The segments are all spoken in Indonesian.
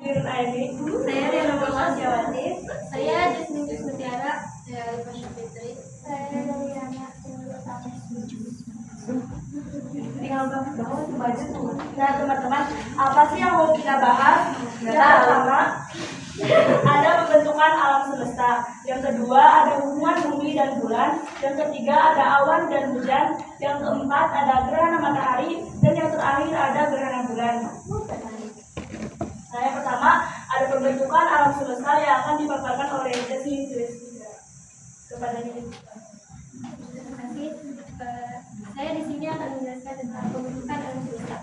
Saya Rena Masyawati. Saya Jasmine Mutiara. Saya Alifasha Fitri. Saya Daliana. Tinggal baca tuh. Nah teman-teman, apa sih yang mau kita bahas? Yang pertama, ada pembentukan alam semesta. Yang kedua, ada hubungan bumi dan bulan. Yang ketiga, ada awan dan hujan. Yang keempat, ada gerhana matahari. Dan yang terakhir, ada gerhana bulan. Nah, yang pertama, ada pembentukan alam semesta yang akan dipaparkan oleh Jasmine kepada diri. Terima kasih. Saya di sini akan menjelaskan tentang pembentukan alam semesta.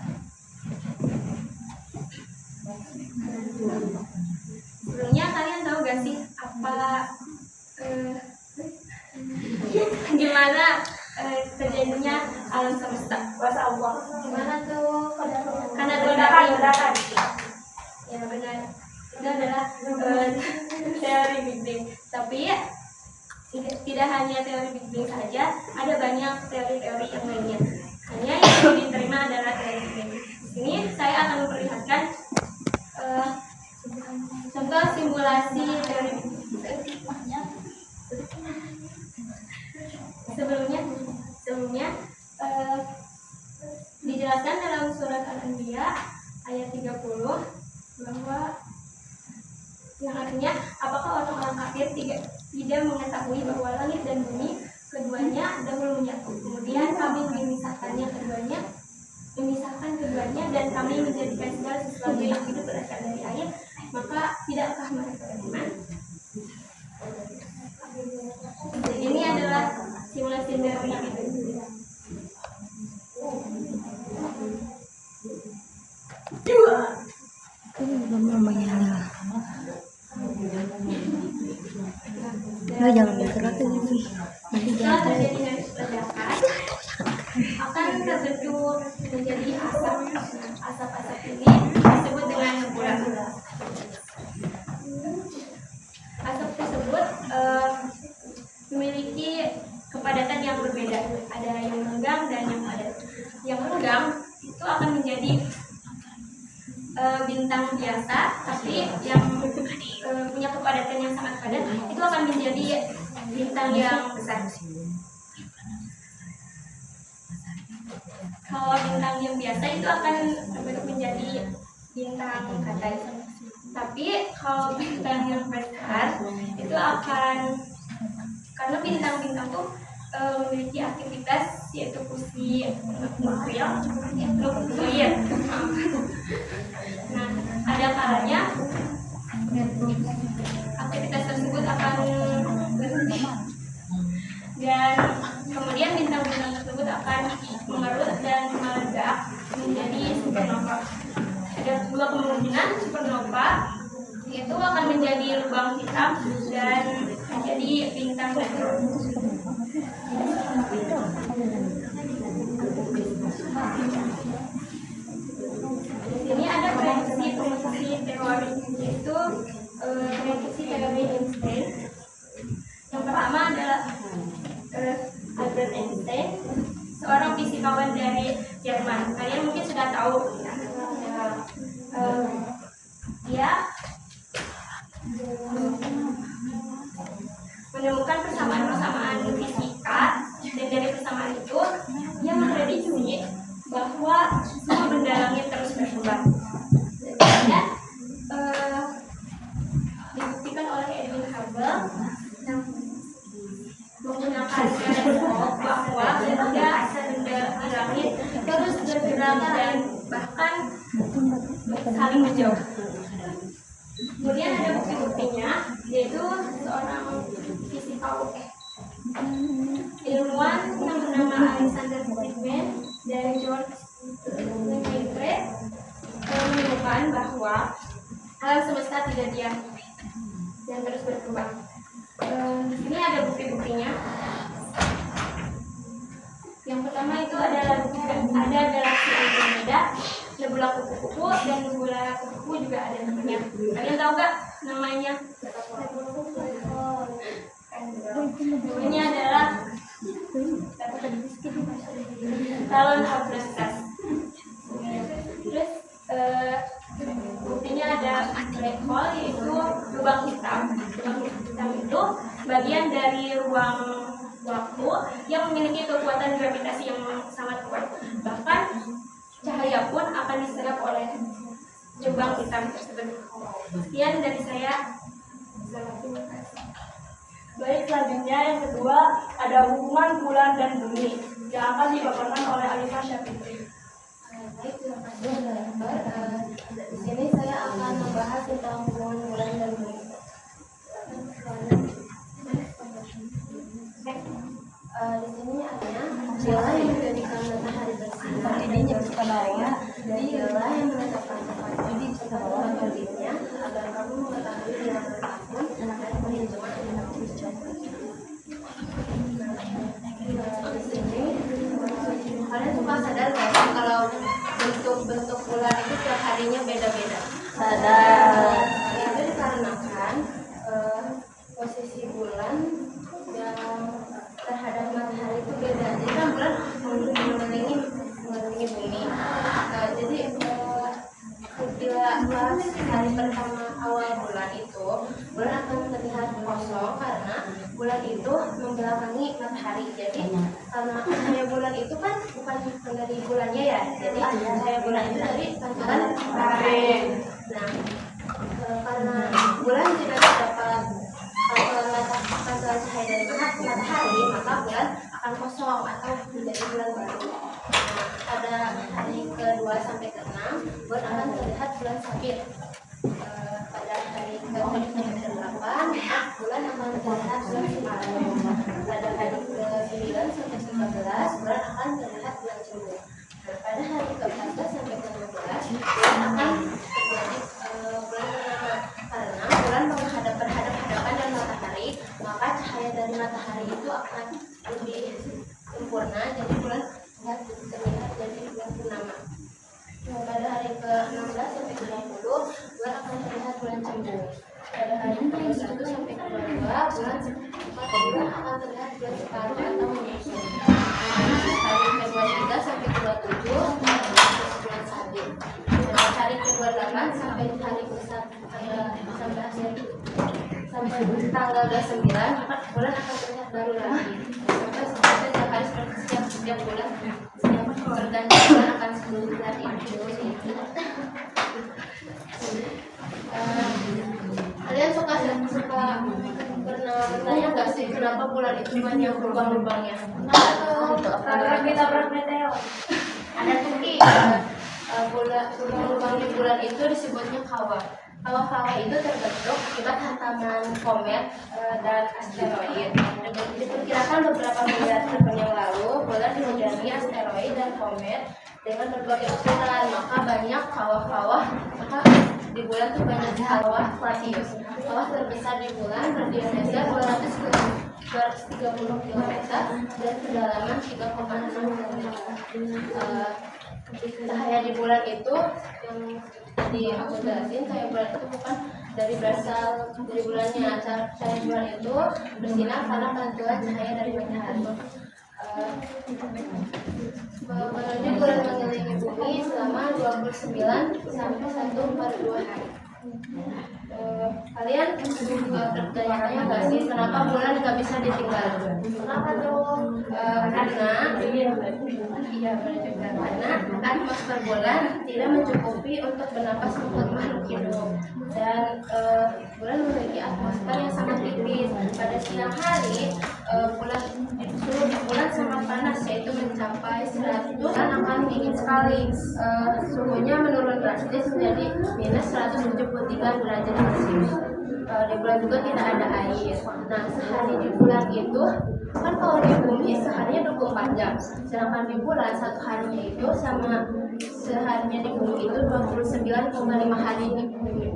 Sebelumnya kalian tahu gak sih apa gimana terjadinya alam semesta? Kuasa Allah. Gimana tuh? Karena Ledakan. Ya benar. Itu adalah teori Big Bang. Tapi ya, tidak hanya teori Big Bang saja, ada banyak teori-teori yang lainnya. Hanya yang diterima adalah teori Big Bang. Di sini saya akan memperlihatkan contoh simulasi teori Big Bang. Sebelumnya dijelaskan dalam surat Al-Anbiya ayat 30 bahwa yang artinya, apakah orang-orang kafir tidak mengetahui bahwa langit dan bumi keduanya dahulu menyatu, kemudian kami memisahkan keduanya dan kami menjadikan segala sesuatu yang hidup berasal dari air, maka tidakkah mereka beriman? Ini adalah simulasi teori itu. Lo jangan bergerak lagi. Nanti Setelah jatuh. terjadi ledakan akan terbentuk menjadi asap. Asap-asap ini disebut dengan nebula. Asap tersebut memiliki kepadatan yang berbeda. Ada yang renggang dan yang padat. Yang renggang itu akan menjadi bintang biasa, tapi yang punya kepadatan yang sangat padat itu akan menjadi bintang yang besar. Kalau bintang yang biasa itu akan berbentuk menjadi bintang kadai. Tapi kalau bintang yang besar itu akan, karena bintang-bintang itu memiliki aktivitas yaitu fusi nuklir. Nah, ada kalanya aktivitas tersebut akan berhenti dan kemudian bintang-bintang tersebut akan mengerut dan meledak menjadi supernova. Ada dua kemungkinan supernova, yaitu akan menjadi lubang hitam dan menjadi bintang neutron. Di sini ada prediksi teori, yaitu prediksi teori Einstein. Yang pertama adalah Albert Einstein, seorang fisikawan dari Jerman. Kalian mungkin sudah tahu dia menemukan persamaan-persamaan fisika, dan dari persamaan itu dia memprediksi bahwa semua benda langit terus berkembang. Dan dibuktikan oleh Edwin Hubble menggunakan teleskop bahwa benda di langit terus bergerak dan bahkan saling menjauh. Kemudian ada bukti-buktinya, yaitu seorang ilmuwan yang bernama Alexander Friedman dari George Lemaitre menemukan bahwa alam semesta tidak diam dan terus berkembang. Di sini ada bukti-buktinya. Yang pertama itu adalah ada galaksi Andromeda, nebula kupu-kupu, dan nebula kupu-kupu juga ada namanya. Kalian tahu gak namanya? Namanya adalah Talon Abrastas. Terus buktinya ada black hole yaitu lubang hitam. Lubang hitam itu bagian dari ruang waktu yang memiliki kekuatan gravitasi yang sangat kuat. Bahkan cahaya pun akan diserap oleh lubang hitam tersebut. Sekian dari saya. Terima kasih. Baik, selanjutnya yang kedua ada hubungan bulan dan bumi yang akan dipaparkan oleh Alifah Syafitri. Baik, terima kasih moderator. Di sini saya akan membahas tentang hubungan bulan dan bumi. Di sini adanya dialah yang menjadikan matahari bersinar. Dialah yang menetapkan tempat terbitnya agar kamu mengetahui dia bertahun dan perhitungan di sini kalian suka sadar nggak sih kalau bentuk-bentuk bulan itu tiap harinya beda-beda? Sadar. Itu dikarenakan posisi bulan yang terhadap matahari itu beda. Jadi kan bulan mengelilingi bumi. Jadi bila hari pertama awal bulan itu, bulan akan terlihat kosong karena bulan itu membelakangi matahari. Jadi karena cahaya bulan itu kan bukan dari bulannya ya, jadi cahaya bulan itu dari pantulan matahari. Nah, karena bulan tidak terdapat pantulan cahaya dari matahari, maka bulan akan kosong atau menjadi bulan baru. Pada hari ke-2 sampai ke-6 bulan akan terlihat bulan sabit. Pada hari ke-7 sampai ke-8 bulan akan terlihat bulan Semalam. Pada hari ke-9 sampai ke-11 bulan akan terlihat bulan Jumbo. Nah, pada hari ke-14 sampai ke-15 bulan akan terjadi bulan purnama. Karena bulan berhadapan dengan matahari, maka cahaya dari matahari itu akan lebih sempurna, jadi bulan terlihat jadi bulan purnama. Pada hari ke-16 sampai ke-20 bulan akan terlihat bulan Cembung. Pada hari ke-21 sampai ke-22 bulan akan terlihat bulan separuh atau menyusut. Hari ke-23 sampai ke-27 bulan sabit. Hari ke-28 sampai hari sampai tanggal 29 bulan akan terlihat baru lagi. Sampai setiap hari seperti setiap bulan pergantian bulan akan terlihat itu. Kalian suka pernah bertanya nggak sih kenapa bulan itu banyak lubang-lubangnya? Tabrak meteor. Ada tuki. Lubang-lubang di bulan itu disebutnya kawah. Kawah-kawah itu terbentuk akibat hantaman komet dan asteroid. Diperkirakan beberapa miliar tahun yang lalu bulan dihujani asteroid dan komet dengan berbagai ukuran. Maka banyak kawah-kawah. Maka di bulan itu banyak kawah Plateus. Kawah terbesar di bulan berdiameter 230 km dan kedalaman 3,6 km. Cahaya di bulan itu yang tadi aku jelasin, cahaya bulan itu bukan berasal dari bulannya. Cahaya bulan itu bersinar karena bantuan cahaya dari matahari. Menuju bulan mengelilingi bumi selama 29 sampai 142 hari. Kalian bertanya-tanya nggak sih kenapa bulan nggak bisa ditinggal? Kenapa dong? Karena atmosfer bulan tidak mencukupi untuk bernapas untuk makhluk hidup, dan bulan memiliki atmosfer yang sangat tipis. Pada siang hari suhu di bulan sangat panas, yaitu mencapai 100, dan akan dingin sekali. Suhunya menurun drastis menjadi minus 173 derajat Celcius. Di bulan juga tidak ada air. Nah, sehari di bulan itu kan kalau di bumi seharinya 24 jam, sedangkan di bulan satu harinya itu sama seharinya di bumi itu 29,5 hari di bumi.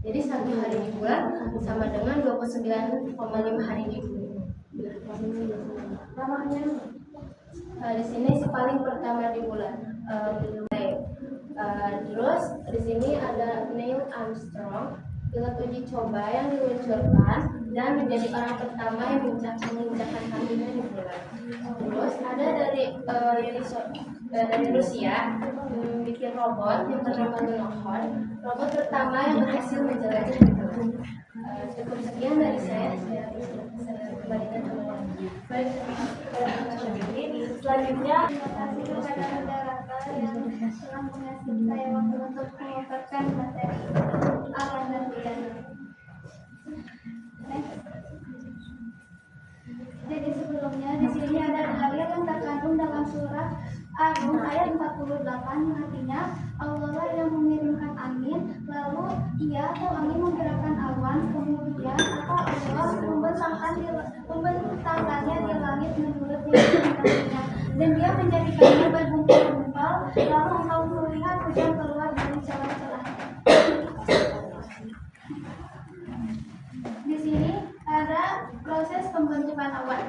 Jadi satu hari di bulan sama dengan 29,5 hari di bumi. Namanya di sini si paling pertama di bulan. Terus di sini ada Neil Armstrong, pilot uji coba yang diluncurkan dan menjadi orang pertama yang menginjakkan kakinya di bulan. Terus ada dari Rusia, bikin robot yang bernama Lunokhod. Robot pertama yang berhasil menjelajah bulan. Cukup sekian dari saya kembalikan ke baik. Selanjutnya, Terima kasih kepada moderator yang telah mengasih saya waktu untuk memaparkan materi alam dan budaya. Jadi sebelumnya di sini ada dalil yang terkandung dalam surat Ar-Rum ayat 48 yang artinya Allah lah yang mengirimkan angin, lalu ia atau angin menggerakkan awan, kemudian atau Allah membentangkannya di langit menurut yang dikehendakinya, dan dia menjadikannya bergumpal-gumpal, lalu engkau melihat hujan keluar dari celah-celah. Di sini ada proses pembentukan awan.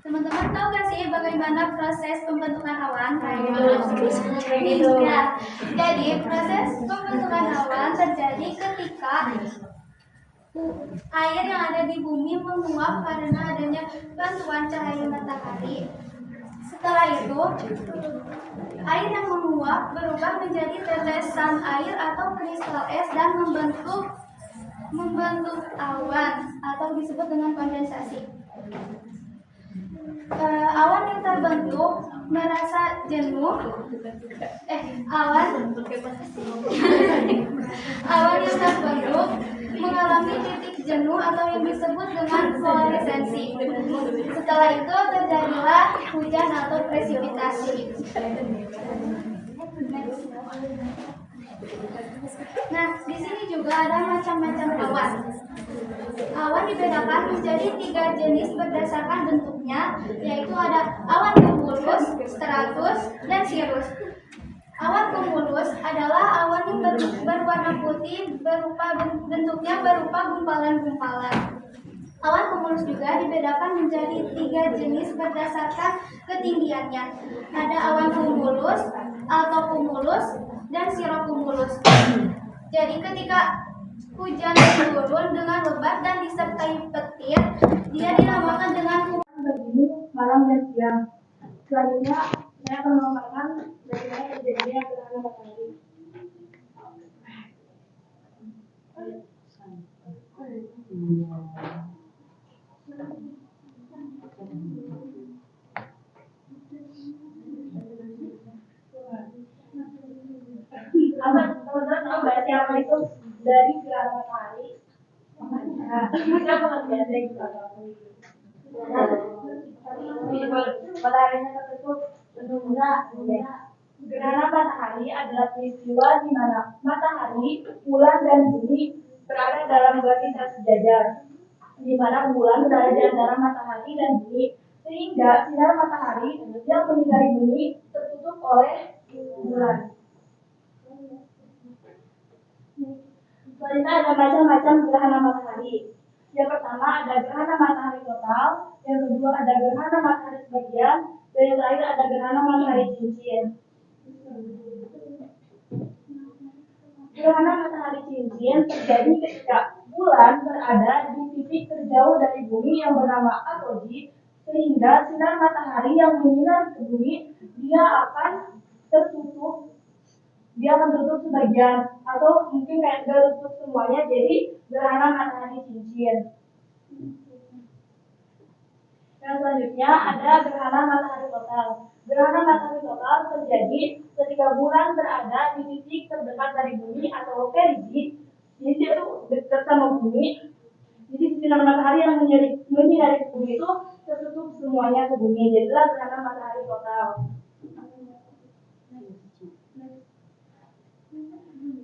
Teman-teman tahu gak sih bagaimana proses pembentukan awan? Ya. Jadi proses pembentukan awan terjadi ketika air yang ada di bumi menguap karena adanya bantuan cahaya matahari. Setelah itu, air yang menguap berubah menjadi tetesan air atau kristal es dan membentuk awan atau disebut dengan kondensasi. Awan yang terbentuk merasa jenuh. Awan yang terbentuk mengalami titik jenuh atau yang disebut dengan fluoresensi. Setelah itu terjadilah hujan atau presipitasi. Nah, di sini juga ada macam-macam awan. Awan dibedakan menjadi 3 jenis berdasarkan bentuknya, yaitu ada awan cumulus, stratus, dan cirrus. Awan cumulus adalah awan yang berwarna putih, bentuknya berupa gumpalan-gumpalan. Awan cumulus juga dibedakan menjadi 3 jenis berdasarkan ketinggiannya. Ada awan cumulus, altocumulus, dan cirrocumulus. Jadi ketika hujan turun dengan lebat dan disertai petir, dia dinamakan dengan begini malam dan siang. Selanjutnya, saya akan memaparkan bagaimana terjadinya gerhana matahari. Teman-teman tahu nggak siapa itu dari gerhana matahari? Siapa nggak dari gerhana matahari? Mataharinya tertutup penuhnya. Gerhana matahari adalah peristiwa di mana matahari, bulan, dan bumi berada dalam garis sejajar, di mana bulan berada di antara matahari dan bumi, sehingga sinar matahari yang menyinari bumi tertutup oleh bulan. Selanjutnya ada macam-macam gerhana matahari. Yang pertama ada gerhana matahari total, yang kedua ada gerhana matahari sebagian, dan yang terakhir ada gerhana matahari cincin. Gerhana matahari cincin terjadi ketika bulan berada di titik terjauh dari bumi yang bernama apogee, sehingga sinar matahari yang menyinari ke bumi dia akan tertutup sebagian, atau mungkin kayak gak tutup semuanya, jadi gerhana matahari cincin. Dan selanjutnya ada gerhana matahari total. Gerhana matahari total terjadi ketika bulan berada di titik terdekat dari bumi atau perigee, jadi dia tuh dekat sama bumi. Jadi sinar matahari yang menyinari ke bumi itu tertutup semuanya ke bumi, jadilah gerhana matahari total.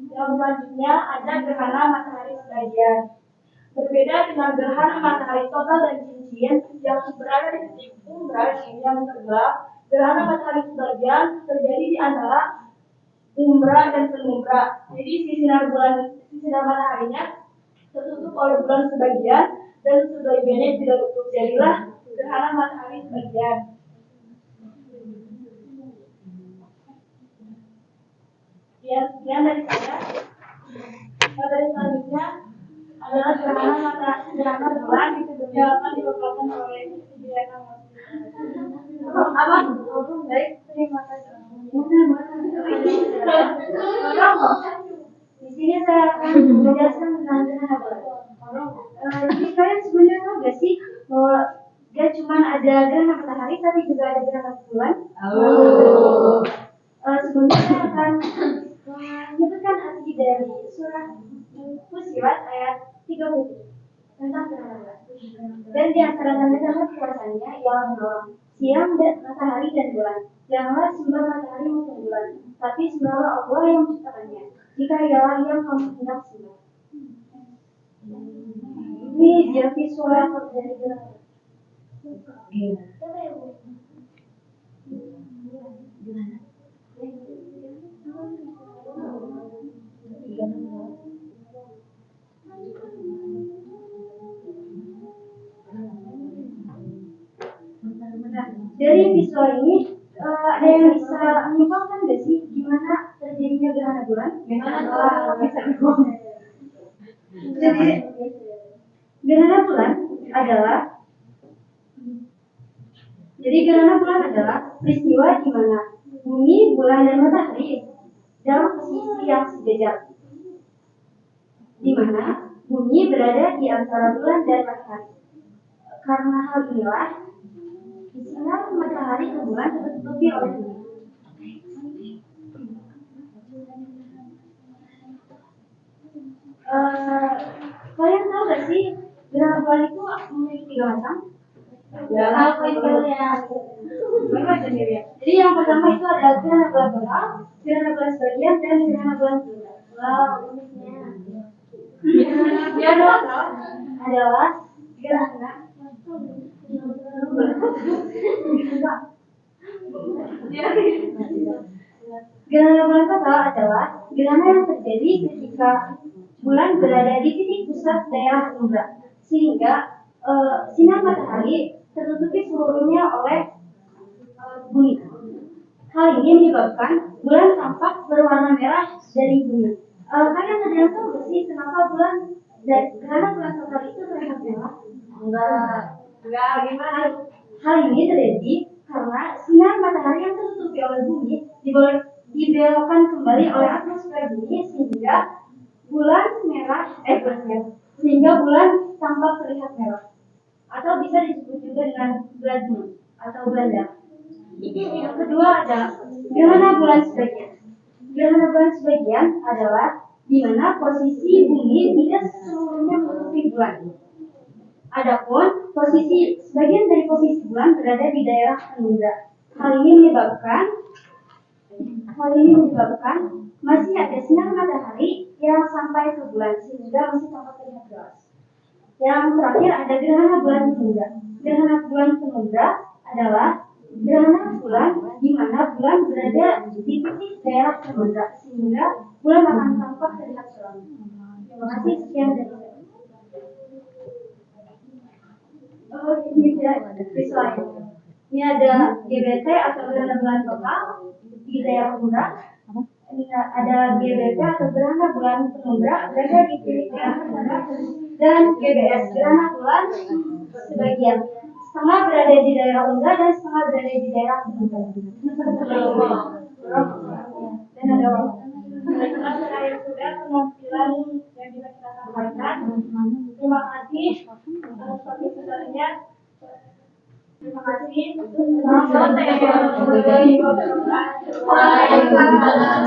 Yang selanjutnya ada gerhana matahari sebagian. Berbeda dengan gerhana matahari total dan cincin yang berada di titik umbra yang tergelap, gerhana matahari sebagian terjadi di antara umbra dan penumbra. Jadi sinar mataharinya tertutup oleh bulan sebagian dan sebagiannya tidak tertutup, jadilah gerhana matahari sebagian. Sekian dari saya. Materi selanjutnya adalah gerhana bulan yang akan dipaparkan oleh apa? Baik, terima kasih. Di sini saya akan menjelaskan tentang gerhana bulan. Jadi kalian sebenarnya tahu gak sih bahwa gak cuma ada gerhana matahari tapi juga ada gerhana bulan? Sebelumnya saya akan menyebutkan arti dari surah Fussilat ayat 30 tentang gerhana bulan. Dan di antara tanda-tanda kekuasaannya ialah siang dan matahari dan bulan. Janganlah sembah matahari maupun bulan, tapi sembahlah Allah yang menciptakannya. Jika ialah yang kamu hendak sembah. Ini dia visual dari gerhana. Dari visual ini ada yang bisa menyimpulkan nggak sih gimana terjadinya gerhana bulan? Jadi gerhana bulan adalah peristiwa di mana bumi, bulan, dan matahari dalam posisi yang sejajar, di mana bumi berada di antara bulan dan matahari. Karena hal inilah sinar matahari ke bulan tertutupi oleh bumi. Kalian tahu gak sih gerhana bulan itu memiliki 3 macam? Apa itu ya? Jadi yang pertama itu ada gerhana bulan total, gerhana bulan sebagian, dan gerhana bulan tunggal. Gerhana total adalah gerhana gerhana bulan total adalah gerhana yang terjadi ketika bulan berada di titik pusat daerah penumbra, sehingga sinar matahari tertutupi seluruhnya oleh bumi. Hal ini menyebabkan bulan tampak berwarna merah dari bumi. Kalian ada yang tahu nggak sih kenapa gerhana bulan total itu terlihat merah? Enggak, gimana? Hal ini terjadi karena sinar matahari yang tertutupi oleh bumi dibelokkan kembali oleh atmosfer bumi sehingga bulan tampak terlihat merah, atau bisa disebut juga dengan blood moon atau bulan darah. Yang kedua adalah gerhana bulan sebagian. Gerhana bulan sebagian adalah di mana posisi bumi tidak seluruhnya menutupi bulan. Adapun sebagian dari posisi bulan berada di daerah penumbra. Hal ini menyebabkan masih ada sinar matahari yang sampai ke bulan sehingga masih tampak terlihat jelas. Yang terakhir ada gerhana bulan penumbra. Gerhana bulan penumbra adalah gerhana bulan di mana bulan berada di titik daerah penumbra sehingga bulan akan tampak terlihat terang. Terima kasih, sekian dari saya. Ini visual. Ini ada GBT atau gerhana bulan total di daerah penumbra. Ini ada GBT atau gerhana bulan penumbra berada di titik daerah penumbra, dan GBS gerhana bulan sebagian, setengah berada di daerah penumbra dan setengah berada di daerah penumbra. Dan ada saya sudah penampilan yang bisa kita sampaikan. Terima kasih atas partisipasinya. Terima kasih. Waalaikumsalam.